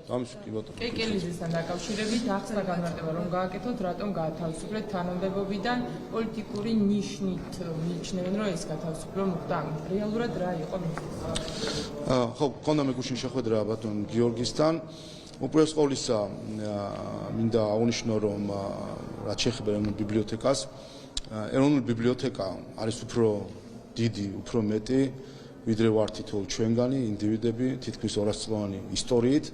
ამის კი ბატონო. კეკელიზისთან დაკავშირებით ახსნა განმარტება რომ გააკეთოთ, რატომ გაათავისუფლეთ თანამდებობიდან პოლიტიკური ნიშნით მიიჩნევენ რომ ეს გათავისუფლება მოხდა ამით. რეალურად რა იყო მიზეზი? ხო, გქონდა მეგუშინ შეხვედრა ბატონ გიორგისთან. უპირველეს ყოვლისა მინდა აღნიშნო რომ რაც შეეხება ეროვნულ ბიბლიოთეკას, ეროვნული ბიბლიოთეკა არის უფრო დიდი, უფრო მეტი ვიდრე ვართ თითოეულ ჩვენგანი ინდივიდები თითქმის 200 წლოვანი ისტორიით.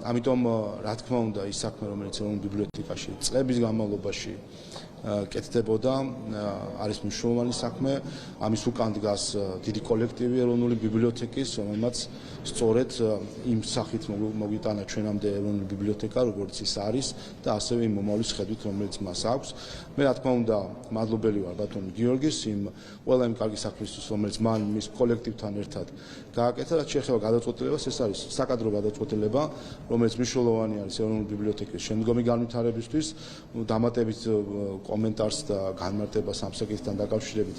ამიტომ რა თქმა უნდა ის საქმე რომელიც ეროვნულ ბიბლიოთეკაში წლების განმავლობაში კეთდებოდა არის მნიშვნელოვანი საქმე. ამის უკან დგას დიდი კოლექტივი ეროვნული ბიბლიოთეკის, რომელმაც სწორედ იმ სახით მოგვიტანა ჩვენამდე ეროვნული ბიბლიოთეკა, როგორც ის არის და ასევე იმ მომავლის ხედვით, რომელიც მას აქვს. მე რა თქმა უნდა მადლობელი ვარ ბატონ გიორგის იმ ყველა იმ კარგი საქმისთვის, რომელიც მან მის კოლექტივთან ერთად გააკეთა. რაც შეეხება გადაწყვეტილებას, ეს არის საკადრო გადაწყვეტილება, რომელიც მნიშვნელოვანი არის ეროვნული ბიბლიოთეკის შემდგომი განვითარებისთვის, დამატებით კომენტარს და განმარტებას ამ საკითხთან დაკავშირებით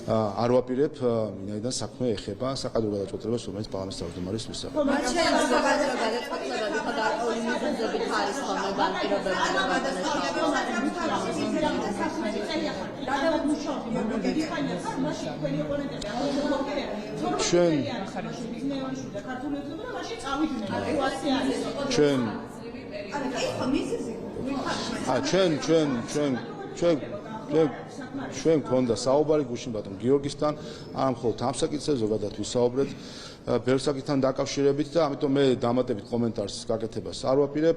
არ ვაპირებ, ვინაიდან საქმე ეხება საკადრო გადაწყვეტილებას, რომელიც პარლამენტის თავმჯდომარის მისაღებად. მათ შეიძლება გადაწყვეტილება ვიხოდა ყოველი მიზეზებით არის ხოლმე განპირობებული ჩვენ გქონდა საუბარი გუშინ ბატონ გიორგისთან, არა მხოლოდ ამ საკითხზე, ზოგადად ვისაუბრეთ ბევრ საკითხთან დაკავშირებით და ამიტომ მე დამატებით კომენტარს გაკეთებას არ ვაპირებ.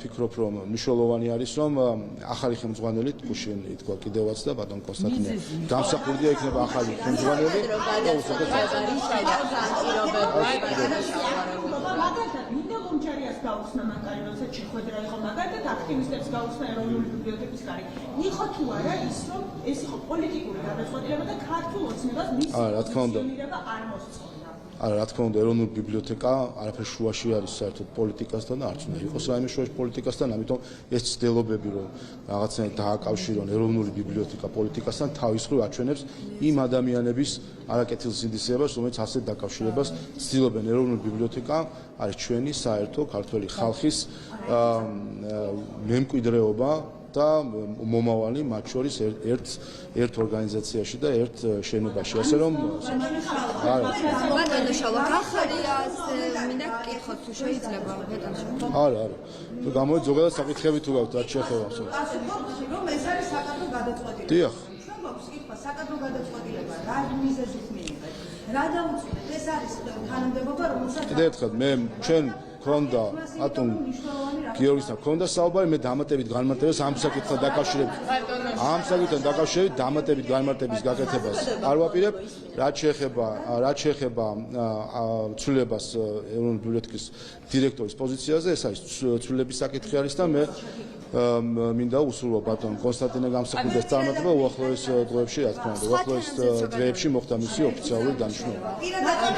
ფიქრობ რომ მნიშვნელოვანი არის რომ ახალი ხელმძღვანელი გუშინ ითქვა კიდევაც და ბატონ კონსტანტინე გამსახურდია იქნება ახალი ხელმძღვანელი და უსაჯეთ ლონჩარიას გაუხსნა მანკარი, როცა შეხვედრა იყო მაგალითად აქტივისტებს გაუხსნა ეროვნული ბიბლიოთეკის კარი. იყო თუ არა ის რომ ეს იყო პოლიტიკური გადაწყვეტილება და ქართულ ოცნებას მისი პოზიციონირება არ მოსწონდა. არა, რა თქმა უნდა, ეროვნული ბიბლიოთეკა არაფერ შუაში არის საერთოდ პოლიტიკასთან და არც უნდა იყოს რაიმე შუაში პოლიტიკასთან, ამიტომ ეს ცდილობები რომ რაღაცნაირად დააკავშირონ ეროვნული ბიბლიოთეკა პოლიტიკასთან თავის მხრივ აჩვენებს იმ ადამიანების არაკეთილ სინდისეებას, რომელიც ასეთ დაკავშირებას ცდილობენ. ეროვნული ბიბლიოთეკა არის ჩვენი საერთო ქართველი ხალხის მემკვიდრეობა და მომავალი მათ შორის ერთ ორგანიზაციაში და ერთ შენობაში. ასე რომ ბატონო შალო ახალია მინდა გკითხოთ თუ შეიძლება ბატონო. არა. თუ გამოიწ ზოგადად საკითხები თუ გაქვთ რაც შეეხება ამას. რომ ეს არის საკადრო გადაწყვეტილება. დიახ. ჩვენ გვაქვს კითხვა საკადრო გადაწყვეტილება რა მიზეზით მიიღეთ. რა დაუწყვეტ ეს არის თანამდებობა რომელსაც კიდევ ერთხელ მე ჩვენ ქონდა ბატონ გიორგისთან ქონდა საუბარი, მე დამატებით განმარტებას ამ საკითხთან დაკავშირებით. ამ საკითხთან დაკავშირებით დამატებით განმარტების გაკეთებას არ ვაპირებ. რაც შეეხება ცვლილებას ეროვნული ბიბლიოთეკის დირექტორის პოზიციაზე, ეს არის ცვლილების საკითხი არის და მე მინდა უსურვო ბატონ კონსტანტინე გამსახურდეს წარმატება უახლოეს დღეებში, რა თქმა უნდა, უახლოეს დღეებში მოხდა მისი ოფიციალური დანიშნულება.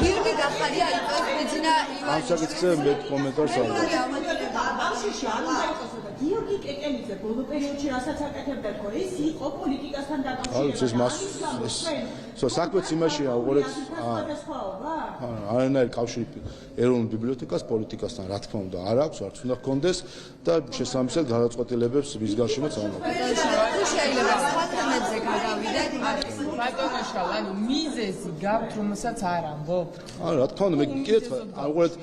გიორგი გახარია იყო ბეძინა ამ საკითხზე მე კომენტარს არ ვაკეთებ. გიორგი კეკელიძე ბოლო პერიოდში რასაც აკეთებდა თქო, ეს იყო პოლიტიკასთან არის ეს მას საქმეც იმაშია, უყურეთ არანაირი კავშირი ეროვნულ ბიბლიოთეკას პოლიტიკასთან რა თქმა უნდა არ აქვს, არც უნდა ჰქონდეს და შესაბამისად გადაწყვეტილებებს მის გარშემოც არ უნდა. შეიძლება სხვა თემებზე გადავიდეთ. ბატონო შალ, ანუ მიზეზი გაქვთ, რომელსაც არ ამბობთ. არა, რა თქმა უნდა, მე კიდევ უყურეთ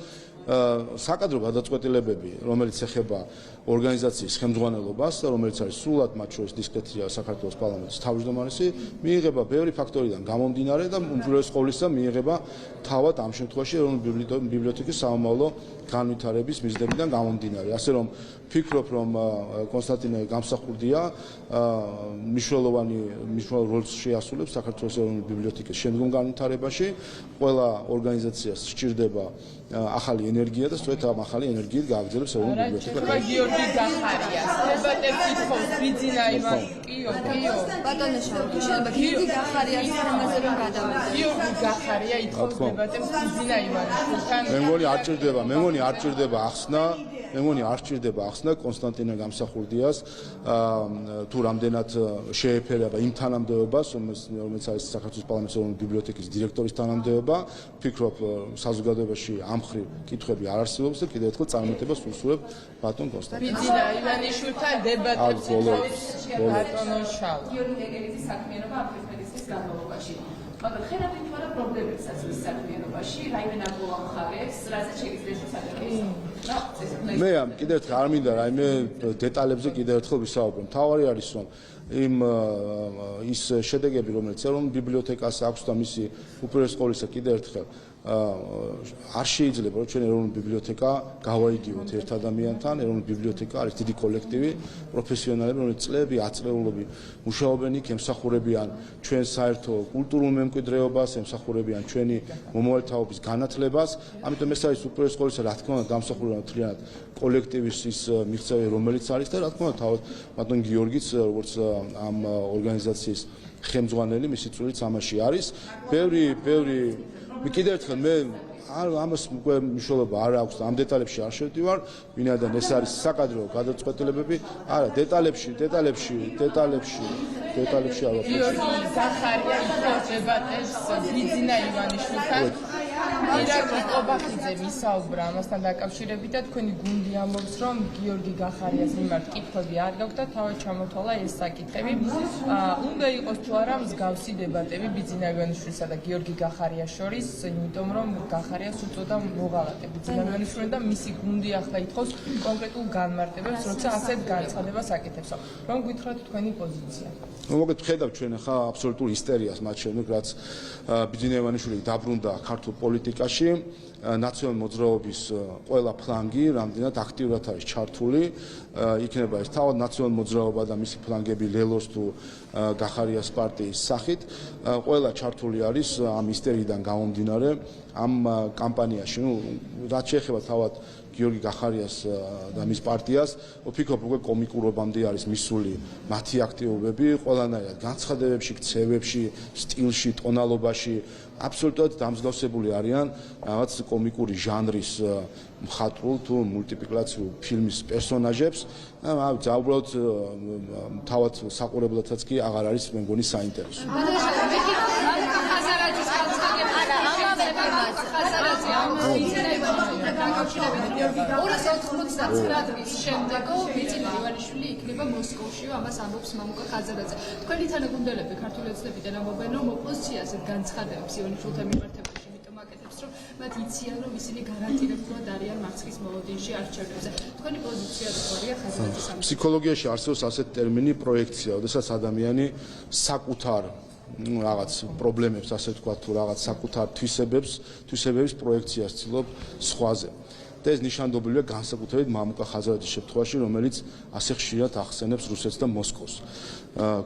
საკადრო გადაწყვეტილებები, რომელიც ეხება ორგანიზაციის ხელმძღვანელობას და რომელიც არის სრულად მათ შორის დისკრეტია საქართველოს პარლამენტის თავმჯდომარესი, მიიღება ბევრი ფაქტორიდან გამომდინარე და უპირველეს ყოვლისა მიიღება თავად ამ შემთხვევაში ეროვნული ბიბლიოთეკის სამომავლო განვითარების მიზნებიდან გამომდინარე. ასე რომ ფიქრობ რომ კონსტანტინე გამსახურდია მნიშვნელოვან როლს შეასრულებს საქართველოს ეროვნული ბიბლიოთეკის შემდგომ განვითარებაში. ყველა ორგანიზაციას სჭირდება ახალი ენერგია და სწორედ ამ ახალი ენერგიით გააგრძელებს ეროვნული ბიბლიოთეკა. გიორგი გახარიას დებატებს ითხოვს ბიძინა ივან კიო. ბატონო შალო თუ შეიძლება გიორგი გახარიას თემაზე რომ გადავიდეთ. გიორგი გახარია ითხოვს დებატებს ბიძინა ივანიშვილთან. მე მგონი არ ჭირდება ახსნა მე მგონი არ სჭირდება ახსნა კონსტანტინე გამსახურდიას თუ რამდენად შეეფერება იმ თანამდებობას, რომელიც არის საქართველოს პარლამენტის ეროვნული ბიბლიოთეკის დირექტორის თანამდებობა. ვფიქრობ, საზოგადოებაში ამ მხრივ კითხვები არ არსებობს და კიდევ ერთხელ წარმატებას ვუსურვებ ბატონ კონსტანტინეს. ბიძინა ივანიშვილთან დებატებს ითხოვს ბატონო შალვა. გიორგი ეგელიძის საქმიანობა ამ 15 წლის განმავლობაში. მაგრამ ხედავთ იმ პრობლემებსაც მის საქმიანობაში, რაიმე ნაბოლოა მხარეს, რაზეც შეგიძლიათ შესაძლებელი. მე კიდევ ერთხელ არ მინდა რაიმე დეტალებზე კიდევ ერთხელ ვისაუბრო. მთავარი არის რომ ის შედეგები, რომელიც ეროვნულ ბიბლიოთეკას აქვს და მისი უპირველეს ყოვლისა კიდევ ერთხელ არ შეიძლება რომ ჩვენ ეროვნული ბიბლიოთეკა გავაიგივოთ ერთ ადამიანთან. ეროვნული ბიბლიოთეკა არის დიდი კოლექტივი, პროფესიონალები, რომელიც წლები, ათწლეულობით მუშაობენ იქ, ემსახურებიან ჩვენ საერთო კულტურულ მემკვიდრეობას, ემსახურებიან ჩვენი მომავალთაობის განათლებას. ამიტომ ეს არის უპირველეს ყოვლისა, რა თქმა უნდა, გამსახურება მთლიანად კოლექტივის ის მიღწევი, რომელიც არის და რა თქმა უნდა, თავად ბატონ გიორგიც, როგორც ამ ორგანიზაციის ხელმძღვანელი, მისი წვლილიც ამაში არის. ბევრი კიდევ ერთხელ მე ამას უკვე მნიშვნელობა არ აქვს და ამ დეტალებში არ შევდივარ, ვინაიდან ეს არის საკადრო გადაწყვეტილებები. არა, დეტალებში არ ვარ. გიორგი გახარია ითხოვს დებატებს ბიძინა ივანიშვილთან. ირაკლი ყობახიძე ვისაუბრა ამასთან დაკავშირებით და თქვენი გუნდი ამბობს, რომ გიორგი გახარიას მიმართ კითხვები არ გაქვთ და თავად ჩამოთვალა ეს საკითხები. უნდა იყოს თუ არა მსგავსი დებატები ბიძინა ივანიშვილსა და გიორგი გახარიას შორის, იმიტომ რომ გახარიას უწოდა მოღალატე ბიძინა ივანიშვილი და მისი გუნდი ახლა ითხოვს კონკრეტულ განმარტებებს, როცა ასეთ განცხადებას აკეთებსო. რომ გითხრათ თქვენი პოზიცია. მოგეთ ხედავთ ჩვენ ახლა აბსოლუტურ ისტერიას მათ შემდეგ, რაც ბიძინა ივანიშვილი დაბრუნდა ქართულ პოლიტიკაში. ნაციონალური მოძრაობის ყველა ფლანგი რამდენად აქტიურად არის ჩართული. იქნება ეს თავად ნაციონალური მოძრაობა და მისი ფლანგები ლელოს თუ გახარიას პარტიის სახით. ყველა ჩართული არის ამ ისტორიიდან გამომდინარე ამ კამპანიაში. რაც შეეხება თავად გიორგი გახარიას და მის პარტიას, ვფიქრობ, უკვე კომიკურობამდე არის მისული მათი აქტივობები, ყველანაირად განცხადებებში, ქცევებში, სტილში, ტონალობაში აბსოლუტურად დამსგავსებული არიან რაღაც კომიკური ჟანრის მხატვრულ თუ მულტიპლიკაციურ ფილმის პერსონაჟებს. უბრალოდ თავად საყურებლათაც კი აღარ არის მე მგონი საინტერესო. დღის შემდეგ ბიძინა ივანიშვილი იქნება მოსკოვში, ამას ამბობს მამუკა ხაზარაძე. თქვენი თანაგუნდელები ქართული ოცნებიდან ამბობენ, რომ ოპოზიციაზე განცხადებებს ივანიშვილთან მიმართებაში, იმიტომ აკეთებს, რომ მათ იციან, რომ ისინი გარანტირებულად არიან მარცხის მოლოდინში არჩევნებზე. თქვენი პოზიცია როგორია ხაზარაძის ამ? ფსიქოლოგიაში არსებობს ასეთი ტერმინი პროექცია, როდესაც ადამიანი საკუთარ რაღაც პრობლემებს, ასე ვთქვათ, თუ რაღაც საკუთარ თვისებების პროექციას ცდილობ სხვაზე. და ეს ნიშანდობლივია განსაკუთრებით მამუკა ხაზარაძის შემთხვევაში, რომელიც ასე ხშირად ახსენებს რუსეთს და მოსკოვს.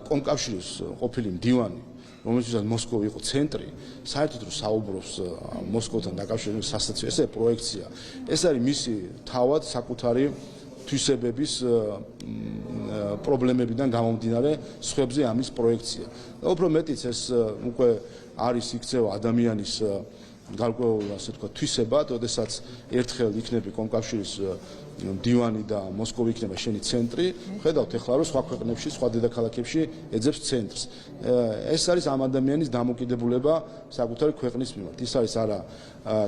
კომკავშირის ყოფილი მდივანი, რომელსაც მოსკოვი იყო ცენტრი, საერთოდ რომ საუბრობს მოსკოვთან დაკავშირებით სასაცილო, ესე პროექცია. ეს არის მისი თავად საკუთარი თვისებების პრობლემებიდან გამომდინარე სხვებზე ამის პროექცია. და უფრო მეტიც ეს უკვე არის იქცევა ადამიანის გარკვეული ასე ვთქვათ თვისება, როდესაც ერთხელ იქნება კომკავშირის მდივანი და მოსკოვი იქნება შენი ცენტრი, ხედავთ ახლა რომ სხვა ქვეყნებში, სხვა დედაქალაქებში ეძებს ცენტრს. ეს არის ამ ადამიანის დამოკიდებულება საკუთარი ქვეყნის მიმართ. ის არის არა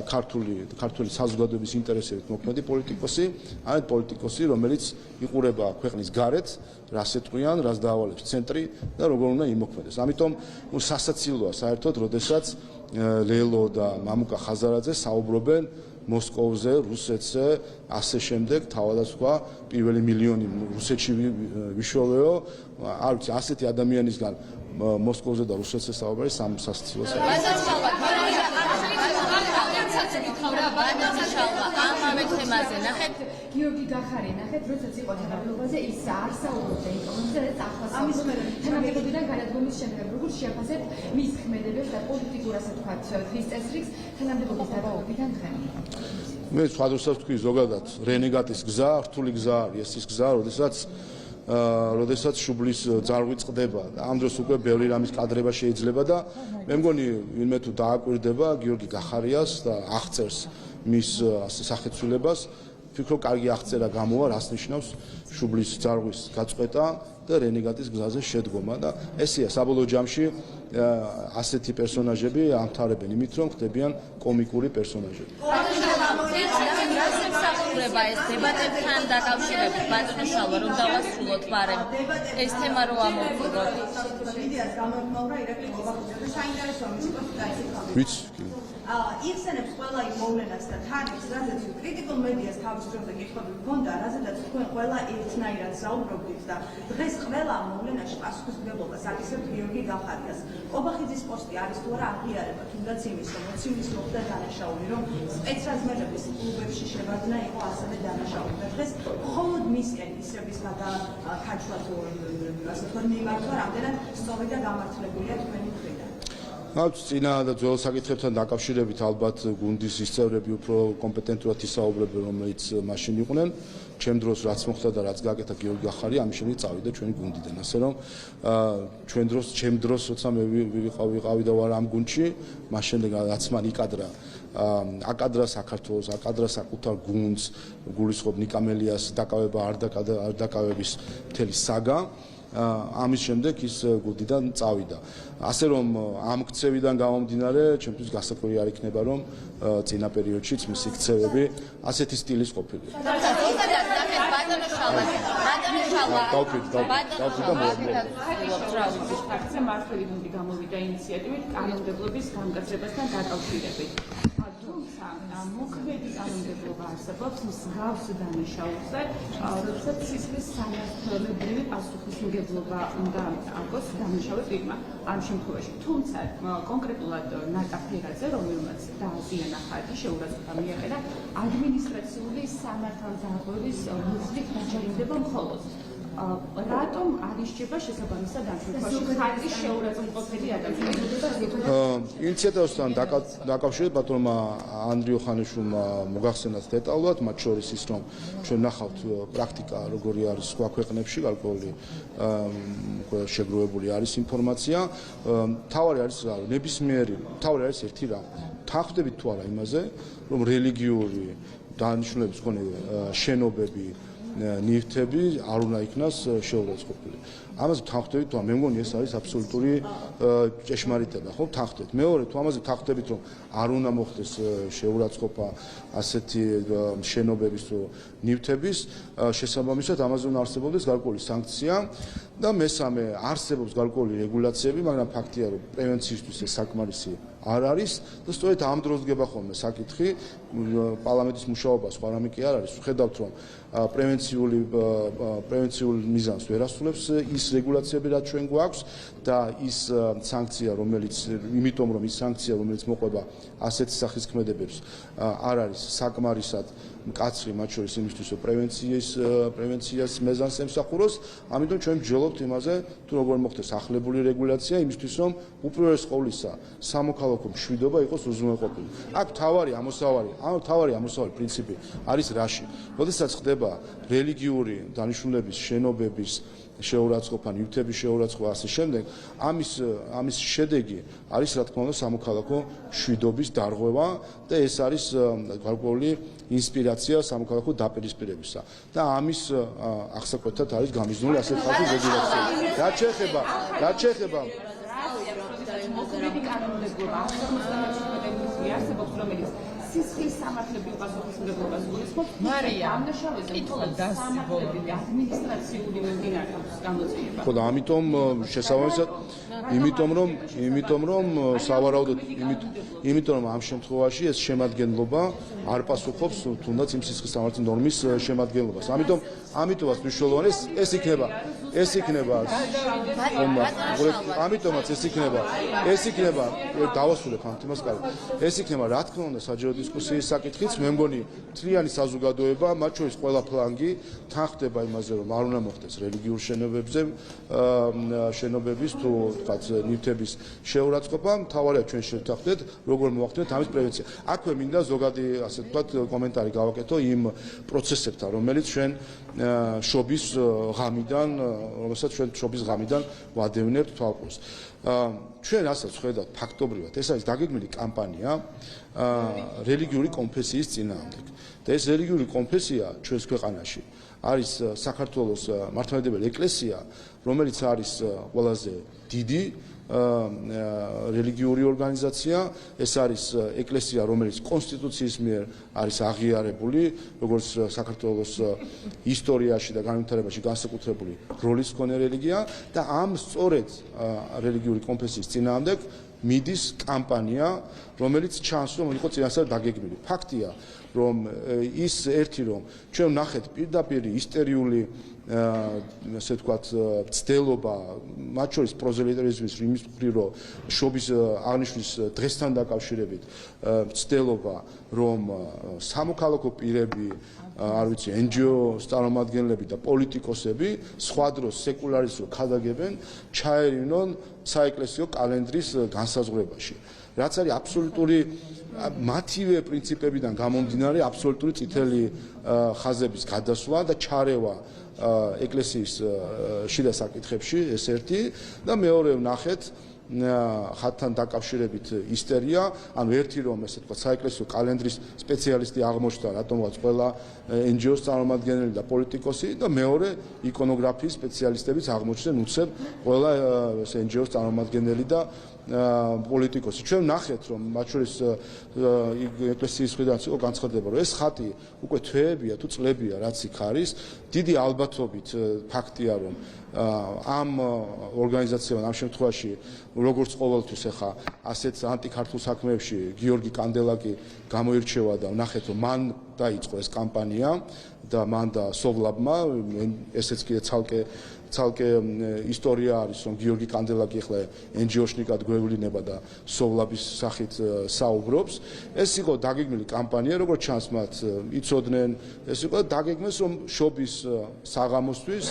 ქართული საზოგადოების ინტერესებით მოქმედი პოლიტიკოსი, არამედ პოლიტიკოსი, რომელიც იყურება ქვეყნის გარეთ, რას ეტყვიან, რას დაავალებს ცენტრი და როგორ უნდა იმოქმედოს. ამიტომ სასაცილოა საერთოდ, როდესაც ლელო და მამუკა ხაზარაძე საუბრობენ მოსკოვზე, რუსეთზე, ასე შემდეგ, თავადაც თქვა, პირველი მილიონი რუსეთში ვიშოვეო, არ ვიცი, ასეთი ადამიანისგან მოსკოვზე და რუსეთზე საუბარი სასაცილოა. ამავე თემაზე ნახეთ გიორგი გახარია ნახეთ როდესაც იყო თანამდებობაზე ის არ საუბრობდა იმაზე რაც ახლა საუბრობს თანამდებობიდან განადგომის შემდეგ როგორ შეაფასებთ მის ქმედებებს და პოლიტიკურ ასე ვთქვათ დღის წესრიგს თანამდებობის დაბაობიდან დღემდე მე სხვადასხვა ვთქვი ზოგადად რენეგატის გზა, რთული გზა არის ეს გზა, როდესაც შუბლის ძარღვი წყდება. ამ დროს უკვე ბევრი რამის კადრება შეიძლება და მე მგონი ვინმე თუ დააკვირდება გიორგი გახარიას და აღწერს მის სახეცვლილებას, ვფიქრობ, კარგი აღწერა გამოვა, რას ნიშნავს შუბლის ძარღვის გაწყვეტა და რენეგატის გზაზე შედგომა და ესეა საბოლოო ჯამში ასეთი პერსონაჟები ამთავრებენ იმით, რომ ხდებიან კომიკური პერსონაჟები. რას ემსახურება ეს დებატებთან დაკავშირებით ბატონო შალვა რომ დავასრულოთ ბარემ ეს თემა რო ამოვხუროთ მედიას გამოიყმაურა ირაკლი გობახიძე და საინტერესოა მისი კონსულტაცია. ვიცი იხსენებს ყველა იმ მოვლენას და თანხებს, რაზეც კრიტიკულ მედიას თავის დროზე გიხდები გქონდა, რაზედაც თქვენ ყველა ერთნაირად საუბრობდით და დღეს ყველა მოვლენაში პასუხისმგებლობას აკისრებთ გიორგი გახარიას. გობახიძის პოსტი არის თუ არა აღიარება, თუნდაც იმის, რომ მოცივლის მოხდა დანაშაული, რომ სპეცრაზმელების კლუბებში შევადგინა იყო ასევე დანაშაული და დღეს მხოლოდ მისი ეკისრების გადაქაჩვა თუ ასე თქვენ მიმართვა, რამდენად სწორი და გამართლებულია თქვენი მხრიდან. წინა და ძველ საკითხებთან დაკავშირებით ალბათ გუნდის ის წევრები უფრო კომპეტენტურად ისაუბრებენ, რომელიც მაშინ იყვნენ. ჩემ დროს რაც მოხდა და რაც გააკეთა გიორგი გახარია, ამის შემდეგ წავიდა ჩვენი გუნდიდან. ასე რომ ჩემ დროს, როცა მე ვიყავი და ვარ ამ გუნდში, მას შემდეგ რაც მან აკადრა საქართველოს, აკადრა საკუთარ გუნდს, გულისხმობ ნიკამელიას დაკავება არ დაკავების მთელი საგა. ამის შემდეგ ის გუნდიდან წავიდა. ასე რომ ამ ქცევიდან გამომდინარე, ჩემთვის გასაკვირი არ იქნება, რომ წინა პერიოდშიც მისი ქცევები ასეთი სტილის ყოფილიყო. ფაქტზე მართველი გუნდი გამოვიდა ინიციატივით კანონმდებლობის გამგაცრებასთან დაკავშირებით. თუმცა მოქმედი კანონმდებლობა არსებობს მსგავს დანაშაულზე, როდესაც სისხლის სამართლებრივი პასუხისმგებლობა უნდა აქვს დანაშაული პირმა ამ შემთხვევაში. თუმცა კონკრეტულად ნატა ფერაძე, რომელმაც დააზიანა ხარჯი, შეურაცხყოფა მიაყენა, ადმინისტრაციული სამართალდამცველის მიზნით დაჯერიმდება მხოლოდ. რატომ არ ისჯება შესაბამისად ამ შემთხვევაში ხარჯის შეურაცხმყოფელი ადამიანი? ინიციატორთან დაკავშირებით ბატონმა ანდრიო ხანიშვილმა მოგახსენათ დეტალურად, მათ შორის ის, რომ ჩვენ ნახავთ პრაქტიკა როგორი არის სხვა ქვეყნებში, გარკვეული შეგროვებული არის ინფორმაცია. თავარი არის ერთი რამ. თანხმდებით თუ არა იმაზე, რომ რელიგიური დანიშნულების მქონე შენობები ნივთები არ უნდა იქნას შეურაცხყოფილი. ამაზე თანხმდებით თუ არა, მე მგონი ეს არის აბსოლუტური ჭეშმარიტება, ხო? თანხმდებით. მეორე თუ ამაზე თანხმდებით, რომ არ უნდა მოხდეს შეურაცხყოფა ასეთი შენობების თუ ნივთების, შესაბამისად ამაზე უნდა არსებობდეს გარკვეული სანქცია და მესამე არსებობს გარკვეული რეგულაციები, მაგრამ ფაქტია, რომ პრევენციისთვის ეს საკმარისი არ არის და სწორედ ამ დროს დგება ხოლმე საკითხი პარლამენტის მუშაობა სხვა რამე კი არ არის. ვხედავთ, რომ პრევენციულ მიზანს ვერ ასრულებს ის რეგულაციები, რაც ჩვენ გვაქვს და ის სანქცია, რომელიც მოყვება ასეთ სახის ქმედებებს, არ არის საკმარისად მკაცრი, მათ შორის იმისთვის, რომ პრევენციას მეზანს ემსახუროს. ამიტომ ჩვენ ვჯერებთ იმაზე, თუ როგორ მოხდეს ახლებული რეგულაცია იმისთვის, რომ უპირველეს ყოვლისა სამოქალაქო მშვიდობა იყოს უზრუნველყოფილი. აქ თავარი ამოსავალი პრინციპი არის რაში? როდესაც ხდება რელიგიური დანიშნულების შენობების შეურაცხყოფა, ნივთების შეურაცხყოფა ასე შემდეგ, ამის შედეგი არის რა თქმა უნდა სამოქალაქო მშვიდობის დარღვევა და ეს არის გარკვეული ინსპირაცია სამოქალაქო დაპირისპირებისა. და ამის აღსაკვეთად არის გამიზნული ასეთ ხალხის რეგულაციები. რაც შეეხება მოქმედი კანონმდებლობა არსებობს, რომელიც სისხლის სამართლებრივ პასუხისმგებლობას გულისხმობს, დამნაშავეზე მხოლოდ სამართლებრივი ადმინისტრაციული მიმდინარეობა გამოწვევა. ხო და ამიტომ შესაბამისად, იმიტომ რომ ამ შემთხვევაში ეს შემადგენლობა არ პასუხობს თუნდაც იმ სისხლის სამართლის ნორმის შემადგენლობას. ამიტომაც მნიშვნელოვანი ეს იქნება დავასრულებ ამ თემას კარგად. ეს იქნება რა თქმა უნდა საჯარო დისკუსიის საკითხიც. მე მგონი მთლიანი საზოგადოება, მათ შორის ყველა ფლანგი თანხმდება იმაზე, რომ არ უნდა მოხდეს რელიგიურ შენობების თუ თქვათ ნივთების შეურაცხყოფა. მთავარია ჩვენ შევთანხმდეთ, როგორ მოვახდინოთ ამის პრევენცია. აქვე მინდა ზოგადი ასე თქვათ კომენტარი გავაკეთო იმ პროცესებთან, რომელიც ჩვენ შობის ღამიდან რომელსაც ჩვენ შობის ღამიდან ვადევნებთ თვალყურს. ჩვენ რასაც ხედავთ ფაქტობრივად, ეს არის დაგეგმილი კამპანია რელიგიური კონფესიის წინააღმდეგ. და ეს რელიგიური კონფესია ჩვენს ქვეყანაში არის საქართველოს მართლმადიდებელი ეკლესია, რომელიც არის ყველაზე დიდი რელიგიური ორგანიზაცია, ეს არის ეკლესია, რომელიც კონსტიტუციის მიერ არის აღიარებული, როგორც საქართველოს ისტორიაში და განვითარებაში განსაკუთრებული როლის მქონე რელიგია და ამ სწორედ რელიგიური კონფესიის წინააღმდეგ მიდის კამპანია, რომელიც ჩანს, რომ იყო წინასწარ დაგეგმილი. ფაქტია, რომ ის ერთი რომ ჩვენ ვნახეთ პირდაპირ ისტერიული ასე ვთქვათ ცდელობა, მათ შორის პროზელიტარიზმის იმის მხრივ, რომ შობის აღნიშვნის დღესთან დაკავშირებით ცდელობა, რომ სამოქალაქო პირები, არ ვიცი, NGO წარმომადგენლები და პოლიტიკოსები სხვა დროს სეკულარისტს ქადაგებენ, ჩაერინონ საეკლესიო კალენდრის განსაზღვრებაში. რაც არის აბსოლუტური მათივე პრინციპებიდან გამომდინარე აბსოლუტური წითელი ხაზების გადასვლა და ჩარევა ეკლესიის შიდა საკითხებში, ეს ერთი და მეორე ვნახეთ ხათთან დაკავშირებით ისტერია, ანუ ერთი რომ ესე თქვა საეკლესიო კალენდრის სპეციალისტი აღმოჩნდა, რატომღაც ყველა NGO-ს წარმომადგენელი და პოლიტიკოსი და მეორე იკონოგრაფიის სპეციალისტებიც აღმოჩნდნენ უცებ ყველა NGO-ს წარმომადგენელი და პოლიტიკოსი. ჩვენ ვნახეთ, რომ მათ შორის ეკლესიის მხრიდან იყო განცხადება, რომ ეს ხატი უკვე თვეებია თუ წლებია, რაც იქ არის, დიდი ალბათობით ფაქტია, რომ ამ ორგანიზაციამ ამ შემთხვევაში როგორც ყოველთვის ახლა ასეთ ანტიქართულ საქმეებში გიორგი კანდელაკი გამოირჩევა და ვნახეთ, რომ მან დაიწყო ეს კამპანია და მან და სოვლაბმა ესეც კიდე ცალკე ისტორია არის, რომ გიორგი კანდელაკი ახლა NGO-შნიკად გვევლინება და სოვლაბის სახით საუბრობს. ეს იყო დაგეგმილი კამპანია, როგორც ჩანს მათ იცოდნენ, ეს იყო დაგეგმეს, რომ შობის საღამოსთვის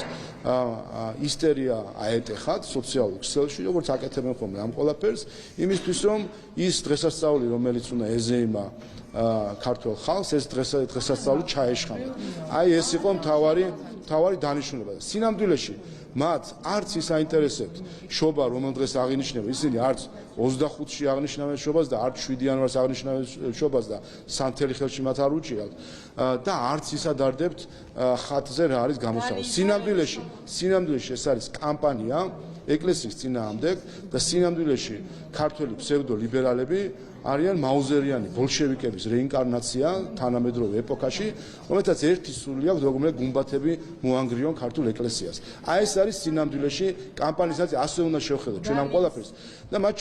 ისტერია აეტეხათ სოციალურ ქსელში, როგორც აკეთებენ ხოლმე ამ ყველაფერს, იმისთვის რომ ის დღესასწაული, რომელიც უნდა ეზეიმა ქართულ ხალხს, ეს დღესასწაული ჩაეშხამათ. აი ეს იყო მთავარი დანიშნულება. სინამდვილეში მათ არც ის აინტერესებთ შობა, რომელ დღეს აღინიშნება, ისინი არც 25-ში აღნიშნავენ შობას და არც 7 იანვარს აღნიშნავენ შობას და სანთელი ხელში მათ არ უჭირავთ და არც ის ადარდებთ ხატზე რა არის გამოსავალი. სინამდვილეში ეს არის კამპანია ეკლესიის წინააღმდეგ და სინამდვილეში ქართველი ფსევდოლიბერალები არიან მაუზერიანი ბოლშევიკების რეინკარნაცია თანამედროვე ეპოქაში, რომელთაც ერთი სული აქვს, როგორ გუმბათები მოანგრიონ ქართულ ეკლესიას. აი ეს არის სინამდვილეში კამპანიის ნაწილი, ასე უნდა შევხედოთ ჩვენ ამ ყველაფერს და მათ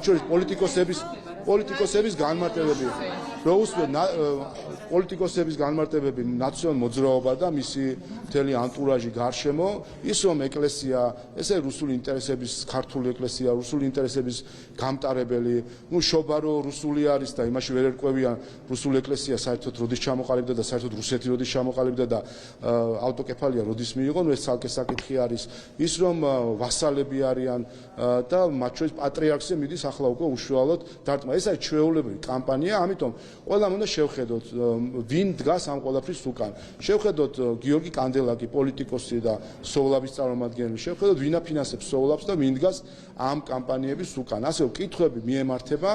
შორის პოლიტიკოსების განმარტებები, რო უსმენ პოლიტიკოსების განმარტებები, ნაციონალ მოძრაობა და მისი მთელი ანტურაჟი გარშემო, ის რომ ეკლესია, ესე რუსული ინტერესების, ქართული ეკლესია, რუსული ინტერესების გამტარებელი, შობა რო რუსული არის და იმაში ვერ ერკვევიან რუსული ეკლესია საერთოდ როდის ჩამოყალიბდა და საერთოდ რუსეთი როდის ჩამოყალიბდა და ავტოკეფალია როდის მიიღო, ეს ცალკე საკითხი არის. ის რომ ვასალები არიან და მათ შორის პატრიარქზე მიდის ახლა უკვე უშუალოდ დარტყმა. ეს არის ჩვეულებრივი კამპანია, ამიტომ ყველამ უნდა შევხედოთ ვინ დგას ამ ყველაფრის უკან. შევხედოთ გიორგი კანდელაკი, პოლიტიკოსი და სოვლაბის წარმომადგენელი, შევხედოთ ვინ აფინანსებს სოვლაბს და ვინ დგას ამ კამპანიების უკან. ასე კითხვები მიემართება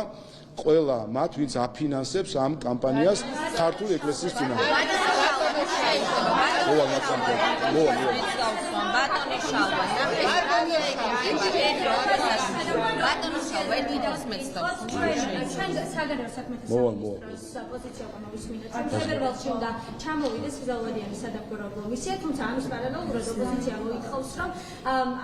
ყველა მათ, ვინც აფინანსებს ამ კამპანიას ქართული ეკლესიის წინააღმდეგ. საგარეო საქმეთა სამინისტროს პოზიცია გამოვისმინეთ. ფედერალში უნდა ჩამოვიდეს გზაუვადიანი სადამკვირვებლო მისია, თუმცა ამის პარალელურად ოპოზიცია მოითხოვს, რომ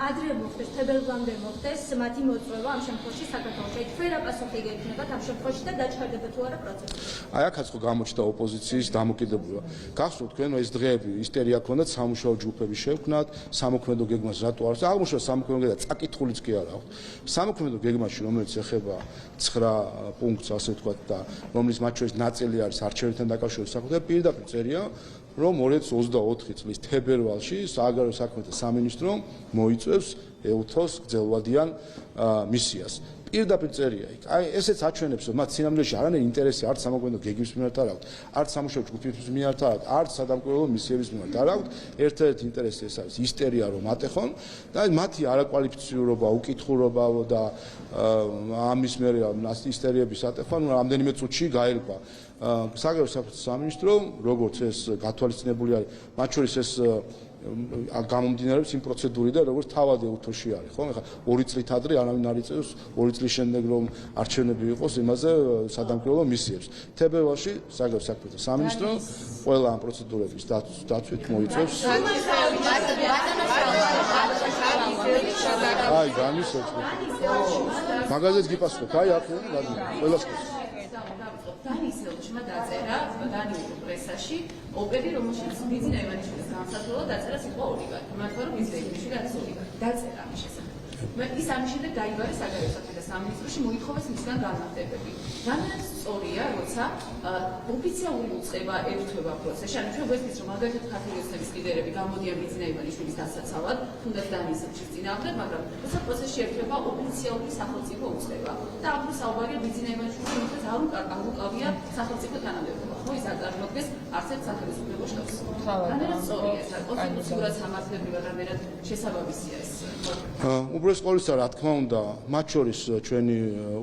ადრე მოხდეს, თებერვლამდე მოხდეს მათი მოწვევა ამ შემთხვევაში საქართველოში. თქვენ პასუხი გექნებათ ამ შემთხვევაში და დაჩქარდება თუ არა პროცესი. აი აქაც ხო გამოჩნდა ოპოზიციის დამოკიდებულება. გახსოვთ თქვენ, რომ ეს დღეები ისტერია ქონდათ, სამუშაო ჯგუფები შევქმნათ, სამოქმედო გეგმას რატო არის? აღმოჩნდა სამოქმედო გეგმა წაკითხულიც კი არა აქვს. სამოქმედო გეგმაში, რომელიც ეხება 9 პუნქტს, ასე ვთქვათ და რომლის მათ შორის ნაწილი არის არჩევნებთან დაკავშირებული საკითხები, პირდაპირ წერია, რომ 2024 წლის თებერვალში საგარეო საქმეთა სამინისტრო მოიწვევს EUTHOS გრძელვადიან მისიას. პირდაპირ წერია იქ. აი ესეც აჩვენებს, რომ მათ სინამდვილეში არანაირი ინტერესი არც სამოქმედო გეგმის მიმართ არ აქვს, არც სამუშაო ჯგუფის მიმართ არ აქვს, არც სადამკვირვებლო მისიების მიმართ არ აქვს. ერთ-ერთი ინტერესი ეს არის ისტერია რომ ატეხონ და მათი არაკვალიფიციურობა, უკითხურობა და ამის მერე ისტერიების ატეხონ რამდენიმე წუთში გაერკვა. საგარეო საქმეთა სამინისტრო, როგორც ეს გათვალისწინებული არის, მათ შორის ეს გამომდინარეობს იმ პროცედურიდან, როგორც თავად უთოში არის, ხო? ეხლა 2 წლით ადრე არავინ არ იწევს 2 წლის შემდეგ რომ არჩევნები იყოს იმაზე სადამკვირვებლო მისიებს. თებერვალში საგარეო საქმეთა სამინისტრო ყველა ამ პროცედურების დაცვით მოიწევს. აი, განისწორეთ. მაგაზეც გიპასუხეთ. აი, აქ ყველას დანის ელჩმა დაწერა დანიურ პრესაში ოპერი, რომელშიც ბიძინა ივანიშვილის განსაცვლელად დაწერა სიტყვა ოლიგარქი. მართლა რომ ბიძინა ივანიშვილი არის ოლიგარქი. დაწერა ამის შესახებ. ის ამის შემდეგ დაიბარა საგარეო საქმეთა სამინისტროში, მოითხოვეს მისგან განმარტებები. რამდენად სწორია, როცა ოფიციალური უწყება ერთვება პროცესში, ანუ ჩვენ გვესმის, რომ მაგალითად ქართული ოცნების ლიდერები გამოდიან ბიძინა ივანიშვილის დასაცავად, თუნდაც დანის ელჩის წინააღმდეგ, მაგრამ როცა პროცესში ერთვება ოფიციალური სახელმწიფო უწყება და ახლა საუბარია ბიძინა ივანიშვილის მიმართ არ უკავია სახელმწიფო თანამდებობა. ხო, ის არ წარმოადგენს არც ერთ სახელმწიფო შტაბს. რამდენად სწორია ეს, კონსტიტუციურად სამართლებრივად რამდენად შესაბამისია ეს. უბრალოდ ყოველისა რა თქმა უნდა, მათ შორის ჩვენი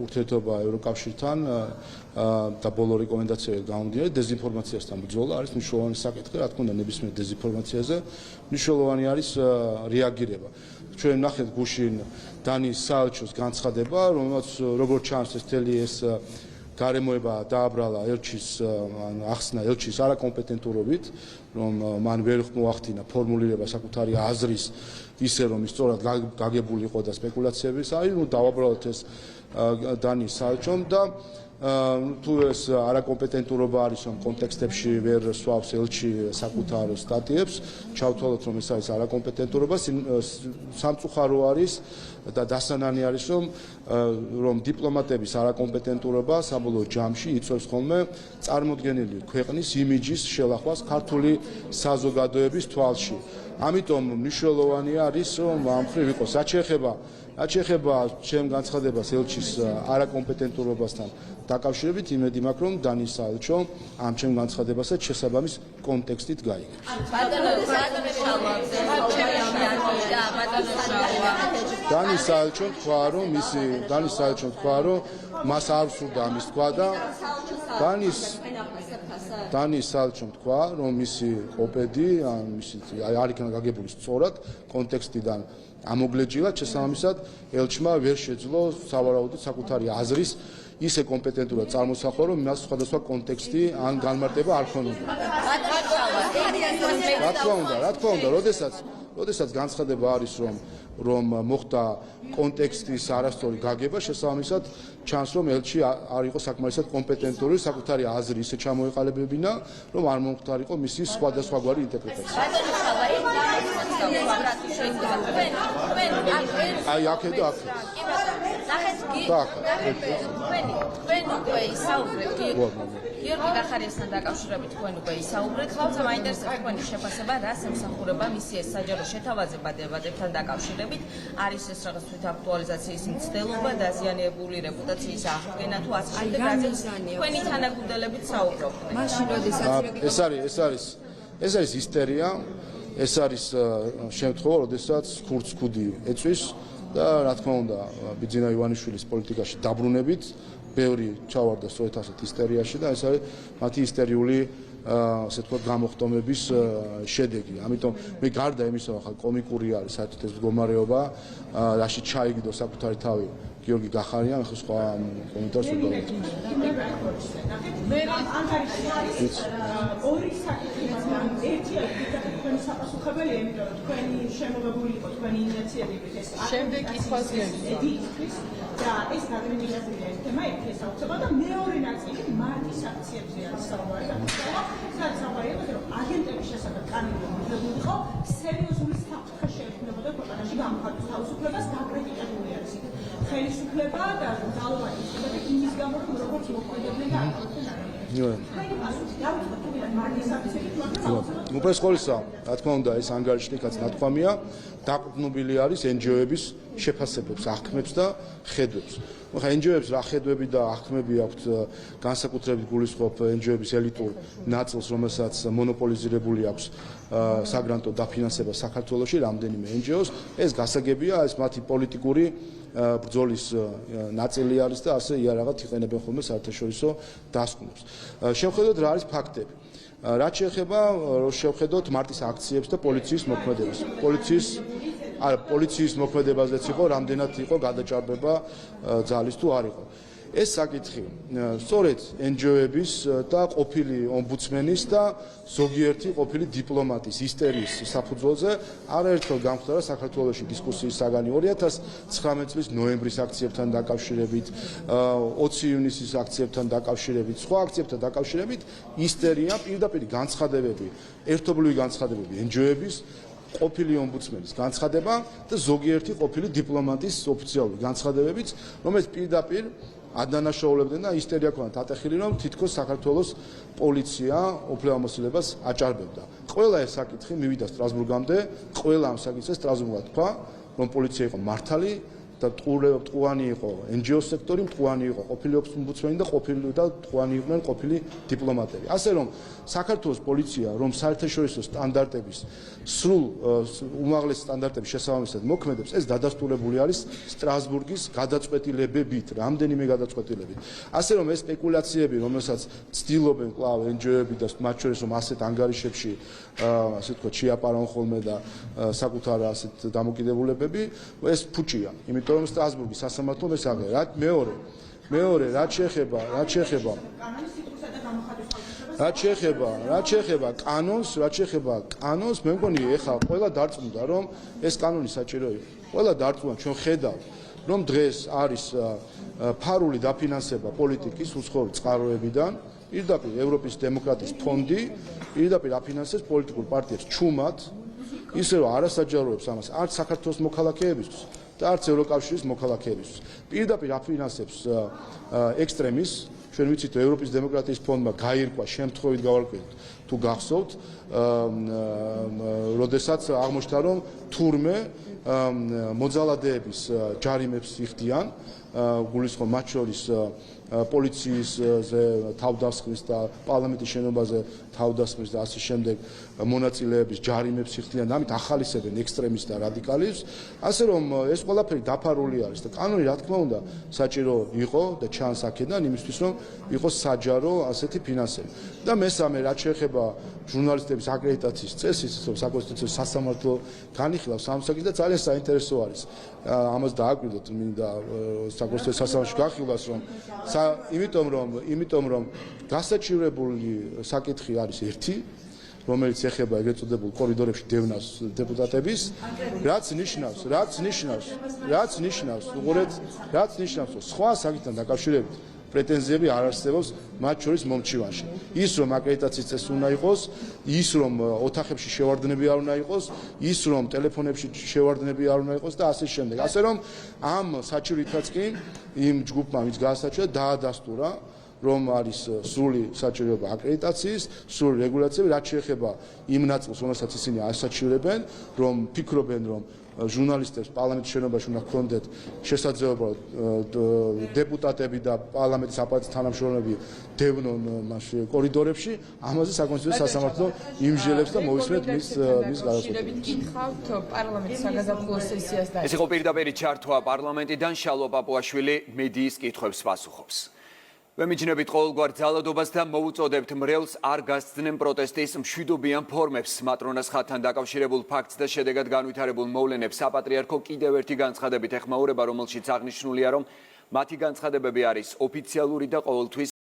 ურთიერთობა ევროკავშირთან და ბოლო რეკომენდაციები გამომდინარე დეზინფორმაციასთან ბრძოლა არის მნიშვნელოვანი საკითხი, რა თქმა უნდა, ნებისმიერ დეზინფორმაციაზე მნიშვნელოვანი არის რეაგირება. ჩვენ ნახეთ გუშინ დანის საელჩოს განცხადება, რომელსაც როგორც ჩანს ეს თელი ეს გარემოება დააბრალა ელჩის ახსნა ელჩის არაკომპეტენტურობით, რომ მან ვერ მოახდინა ფორმულირება საკუთარი აზრის ისე რომ ის სწორად გაგებული იყო და სპეკულაციების არის, დავაბრალოთ ეს დანის საელჩომ და თუ ეს არაკომპეტენტურობა არის რომ კონტექსტებში ვერ სვავს ელჩი საკუთარ სტატიებს, ჩავთვალოთ რომ ეს არის არაკომპეტენტურობა, სამწუხარო არის და დასანანი არის რომ დიპლომატების არაკომპეტენტურობა საბოლოო ჯამში იწვევს ხოლმე წარმოდგენილი ქვეყნის იმიჯის შელახვას ქართული საზოგადოების თვალში. ამიტომ მნიშვნელოვანი არის რომ ამ მხრივ იყოს რაც შეეხება ჩემ განცხადებას ელჩის არაკომპეტენტურობასთან დაკავშირებით, იმედი მაქვს რომ დანის საელჩო ამ ჩემ განცხადებასაც შესაბამის კონტექსტით გაიგებს. დანის საელჩომ თქვა რომ მას არ სურდა ამის თქვა და დანის საელჩომ თქვა რომ მისი ოპედი არ იქნა გაგებული სწორად კონტექსტიდან ამოგლეჯილა, შესაბამისად ელჩმა ვერ შეძლო სავარაუდოდ საკუთარი აზრის ისე კომპეტენტურად წარმოსახვა, რომ მას სხვადასხვა კონტექსტი ან განმარტება არ ქონოდა. რა თქმა უნდა, როდესაც განცხადება არის რომ მოხდა კონტექსტის არასწორი გაგება, შესაბამისად ჩანს რომ ელჩი არ იყო საკმარისად კომპეტენტური საკუთარი აზრი ისე ჩამოეყალიბებინა, რომ არ მომხდარიყო მისი სხვადასხვაგვარი ინტერპრეტაცია. აი აქ და აქ. თქვენ უკვე ისაუბრეთ გიორგი გახარიასთან დაკავშირებით, თქვენ უკვე ისაუბრეთ, ხალხს მაინტერესებს თქვენი შეფასება, რას ემსახურება მისი ეს საჯარო შეთავაზება დებადებთან დაკავშირებით, არის ეს რაღაც აქტუალიზაციის მცდელობა, დაზიანებული რეპუტაციის აღდგენა თუ ასე შემდეგ, რაზეც თქვენი თანაგუნდელებით საუბრობთ. ეს არის ისტერია, ეს არის შემთხვევა, როდესაც ხურც ქუდი ეწვის და რა თქმა უნდა, ბიძინა ივანიშვილის პოლიტიკაში დაბრუნებით ბევრი ჩავარდა სწორედ ასეთ ისტერიაში და ეს არის მათი ისტერიული ასე თქვა გამოხტომების შედეგი. ამიტომ მე გარდა იმისა, ახლა კომიკური არის საერთოდ ეს მდგომარეობა, რაში ჩაიგდო საკუთარი თავი გიორგი გახარიამ, ახლა სხვა კომენტარს ვერ დავეთქვი. მე ანგარიშს ორი საკითხი ერთი თქვენი საპასუხებელი, იმიტომ რომ თქვენი შემოღებული იყო თქვენი ინიციატივით ეს შემდეგ კითხვას და ეს გადამინდებულია ეს თემა ერთი საუბრობა და მეორე ნაწილი მარტის აქციებზე არის საუბარი. სადაც საუბარი იყო რომ აგენტების შესახებ კანონები იყო სერიოზული საფრთხე შეექმნებოდა ქვეყანაში გამოხატვის თავისუფლებას დაკრიტიკებული არის ხელისუფლება და ძალოვანი ისებები იმის გამო რომ როგორც მოქმედებდნენ და უბრალოდ ყოველისა, რა თქმა უნდა, ეს ანგარიშნიკაც ნათქვამია, დაყრდნობილი არის NGO-ების შეფასებებს, აღქმებს და ხედვებს. ხა NGO-ებს რა ხედვები და აღქმები აქვთ განსაკუთრებით გულისხმობ NGO-ების ელიტურ ნაწილს, რომელსაც მონოპოლიზირებული აქვს საგრანტო დაფინანსება საქართველოში რამდენიმე NGO-ს, ეს გასაგებია, ეს მათი პოლიტიკური ბრძოლის ნაწილი არის და ასე იარაღად იყენებენ ხოლმე საერთაშორისო დასკვნებს. შევხედოთ რა არის ფაქტები. რაც შეეხება შევხედოთ მარტის აქციებს და პოლიციის მოქმედებას. პოლიციის მოქმედებაზეც იყო, რამდენად იყო გადაჭარბება ძალის თუ არ იყო. ეს საკითხი სწორედ NGO-ების და ყოფილი ომბუდსმენის და ზოგიერთი ყოფილი დიპლომატის ისტერიის საფუძველზე არაერთხელ გამხდარა საქართველოში დისკუსიის საგანი 2019 წლის ნოემბრის აქციებთან დაკავშირებით, 20 ივნისის აქციებთან დაკავშირებით, სხვა აქციებთან დაკავშირებით ისტერია, პირდაპირ განცხადებები, ერთობლივი განცხადებები NGO-ების, ყოფილი ომბუდსმენის განცხადება და ზოგიერთი ყოფილი დიპლომატის ოფიციალური განცხადებებიც, რომელიც პირდაპირ ადანაშაულებდნენ და ისტერია ქონდათ ატეხილი, რომ თითქოს საქართველოს პოლიცია უფლებამოსილებას აჭარბებდა. ყველა ეს საკითხი მივიდა სტრასბურგამდე, ყველა ამ საკითხზე სტრასბურგმა თქვა, რომ პოლიცია იყო მართალი და ტყუანი იყო NGO სექტორი, ტყუანი იყო ყოფილი ომბუდსმენი და ტყუანი იყვნენ ყოფილი დიპლომატები. ასე რომ საქართველოს პოლიცია, რომ საერთაშორისო სტანდარტების სრულ უმაღლეს სტანდარტების შესაბამისად მოქმედებს, ეს დადასტურებული არის სტრასბურგის გადაწყვეტილებებით, რამდენიმე გადაწყვეტილებით. ასე რომ ეს სპეკულაციები, რომელსაც ცდილობენ კვლავ NGO-ები და მათ შორის რომ ასეთ ანგარიშებში ასე თქვა შეაპარონ ხოლმე და საკუთარ ასეთ დამოკიდებულებები, ეს ფუჭია. იმიტომ რომ სტრასბურგის სასამართლომ ეს აღწერა. მეორე რაც შეეხება კანონს, მე მგონი ეხლა ყველა დარწმუნდა, რომ ეს კანონი საჭირო იყო. ყველა დარწმუნდა, ჩვენ ხედავთ, რომ დღეს არის ფარული დაფინანსება პოლიტიკის უცხოური წყაროებიდან, პირდაპირ ევროპის დემოკრატიის ფონდი პირდაპირ აფინანსებს პოლიტიკურ პარტიებს ჩუმად, ისე რომ არასაჯაროებს ამას არც საქართველოს მოქალაქეებისთვის და არც ევროკავშირის მოქალაქეებისთვის. პირდაპირ აფინანსებს ექსტრემიზმს. ჩვენ ვიცით, რომ ევროპის დემოკრატიის ფონდმა გაირკვა შემთხვევით გავარკვიეთ თუ გახსოვთ, როდესაც აღმოჩნდა, რომ თურმე მოძალადეების ჯარიმებს იხდიან, გულისხმობ მათ შორის პოლიციის თავდასხმის და პარლამენტის შენობაზე თავდასხმის და ასე შემდეგ მონაწილეების ჯარიმებს იხდიან, ამით ახალისებენ ექსტრემიზმს და რადიკალიზმს, ასე რომ ეს ყველაფერი დაფარული არის და კანონი რა თქმა უნდა საჭირო იყო და ჩანს აქედან იმისთვის რომ იყოს საჯარო ასეთი ფინანსები. და მესამე რაც შეეხება ჟურნალისტების აკრედიტაციის წესის, საკონსტიტუციო სასამართლო განიხილავს ამ საკითხს და ძალიან საინტერესო არის. ამას დააკვირდოთ მინდა საკონსტიტუციო სასამართლოში გახილვას, რომ იმიტომ რომ გასაჩივრებული საკითხი არის ერთი, რომელიც ეხება ეგრეთ წოდებულ კორიდორებში დევნას დეპუტატების, რაც ნიშნავს, სხვა საკითხთან დაკავშირებით პრეტენზიები არ არსებობს მათ შორის მომჩივანში. ის რომ აკრედიტაციის წესი უნდა იყოს, ის რომ ოთახებში შევარდნები არ უნდა იყოს, ის რომ ტელეფონებში შევარდნები არ უნდა იყოს და ასე შემდეგ. ასე რომ ამ საჭიროითაც კი იმ ჯგუფმა ვინც გაასაჩივრა დაადასტურა რომ არის სრული საჭიროება აკრედიტაციის, სრული რეგულაციები, რაც შეეხება იმ ნაწილს, რომელსაც ისინი ასაჩივრებენ, რომ ფიქრობენ, რომ ჟურნალისტებს პარლამენტის შენობაში უნდა ჰქონდეთ შესაძლებლობა დეპუტატები და პარლამენტის აპარატის თანამშრომლები დევნონ მასში კორიდორებში, ამაზე საკონსტიტუციო სასამართლო იმსჯელებს და მოვისმენთ მის გადაწყვეტილებას. გითხავთ პარლამენტის საგაზაფხულო სესიას და ეს იყო პირდაპირი ჩართვა პარლამენტიდან, შალვა პაპუაშვილი მედიის კითხვებს პასუხობს. ვემიჯნებით ყოველგვარ ძალადობას და მოუწოდებთ მრევლს არ გასცდნენ პროტესტის მშვიდობიან ფორმებს. მატრონას ხატთან დაკავშირებულ ფაქტს და შედეგად განვითარებულ მოვლენებს საპატრიარქო კიდევ ერთი განცხადებით ეხმაურება, რომელშიც აღნიშნულია, რომ მათი განცხადებები არის ოფიციალური და ყოველთვის